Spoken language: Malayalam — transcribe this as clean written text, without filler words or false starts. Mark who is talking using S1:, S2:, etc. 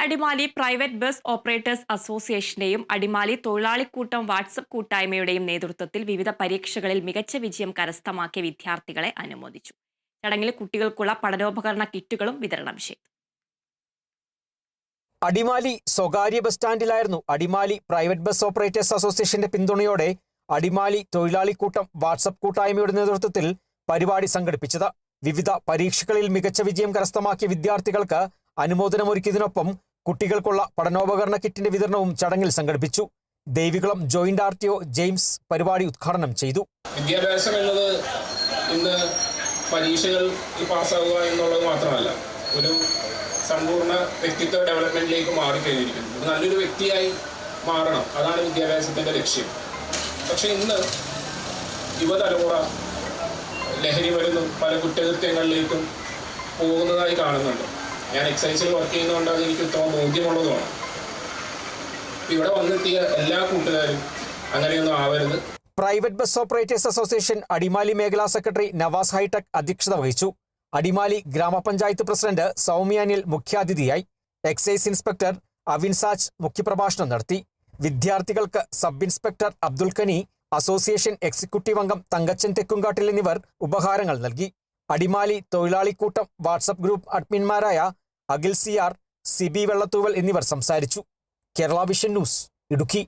S1: അടിമാലി പ്രൈവറ്റ് ബസ് ഓപ്പറേറ്റേഴ്സ് അസോസിയേഷന്റെയും അടിമാലി തൊഴിലാളിക്കൂട്ടം വാട്സപ്പ് കൂട്ടായ്മയുടെയും നേതൃത്വത്തിൽ വിവിധ പരീക്ഷകളിൽ മികച്ച വിജയം കരസ്ഥമാക്കിയ വിദ്യാർത്ഥികളെ അനുമോദിച്ചു. ചടങ്ങിൽ കുട്ടികൾക്കുള്ള പഠനോപകരണ കിറ്റുകളും വിതരണം ചെയ്തു.
S2: അടിമാലി സ്വകാര്യ ബസ് സ്റ്റാൻഡിലായിരുന്നു അടിമാലി പ്രൈവറ്റ് ബസ് ഓപ്പറേറ്റേഴ്സ് അസോസിയേഷന്റെ പിന്തുണയോടെ അടിമാലി തൊഴിലാളിക്കൂട്ടം വാട്സപ്പ് കൂട്ടായ്മയുടെ നേതൃത്വത്തിൽ പരിപാടി സംഘടിപ്പിച്ചത്. വിവിധ പരീക്ഷകളിൽ മികച്ച വിജയം കരസ്ഥമാക്കിയ വിദ്യാർത്ഥികൾക്ക് അനുമോദനമൊരുക്കിയതിനൊപ്പം കുട്ടികൾക്കുള്ള പഠനോപകരണ കിറ്റിന്റെ വിതരണവും ചടങ്ങിൽ സംഘടിപ്പിച്ചു. ദേവികുളം ജോയിന്റ് ആർടിഒ ജെയിംസ് പരിപാടി ഉദ്ഘാടനം ചെയ്തു.
S3: വിദ്യാഭ്യാസം എന്നത് ഇന്ന് പരീക്ഷകൾ പാസ്സാവുക എന്നുള്ളത് മാത്രമല്ല, ഒരു സമ്പൂർണ്ണ വ്യക്തിത്വ ഡെവലപ്മെന്റിലേക്ക് മാറിക്കഴിഞ്ഞിരിക്കുന്നു. നല്ലൊരു വ്യക്തിയായി മാറണം, അതാണ് വിദ്യാഭ്യാസത്തിന്റെ ലക്ഷ്യം. പക്ഷെ ഇന്ന് യുവതലമുറ ലഹരി മരുന്നും പല കുറ്റകൃത്യങ്ങളിലേക്കും പോകുന്നതായി കാണുന്നുണ്ട്. ഞാൻ എക്സൈസിൽ വർക്ക് ചെയ്യുന്നതുകൊണ്ട് അത് എനിക്ക് ഉത്തമ ബോധ്യമുള്ളതുമാണ്. ഇവിടെ വന്നെത്തിയ എല്ലാ കൂട്ടുകാരും അങ്ങനെയൊന്നും ആവരുത്.
S2: Private bus operators association Adimali മേഖലാ സെക്രട്ടറി നവാസ് ഹൈടെക് അധ്യക്ഷത വഹിച്ചു. അടിമാലി ഗ്രാമപഞ്ചായത്ത് പ്രസിഡന്റ് സൗമ്യ അനിൽ മുഖ്യാതിഥിയായി. എക്സൈസ് ഇൻസ്പെക്ടർ അവിൻസാജ് മുഖ്യപ്രഭാഷണം നടത്തി. വിദ്യാർത്ഥികൾക്ക് സബ് ഇൻസ്പെക്ടർ അബ്ദുൽ ഖനി, അസോസിയേഷൻ എക്സിക്യൂട്ടീവ് അംഗം തങ്കച്ചൻ തെക്കുംകാട്ടിൽ എന്നിവർ ഉപഹാരങ്ങൾ നൽകി. അടിമാലി തൊഴിലാളിക്കൂട്ടം വാട്സപ്പ് ഗ്രൂപ്പ് അഡ്മിന്മാരായ അഖിൽ സിആർ, സിബി വെള്ളത്തൂവൽ എന്നിവർ സംസാരിച്ചു. Kerala vision news, Idukki.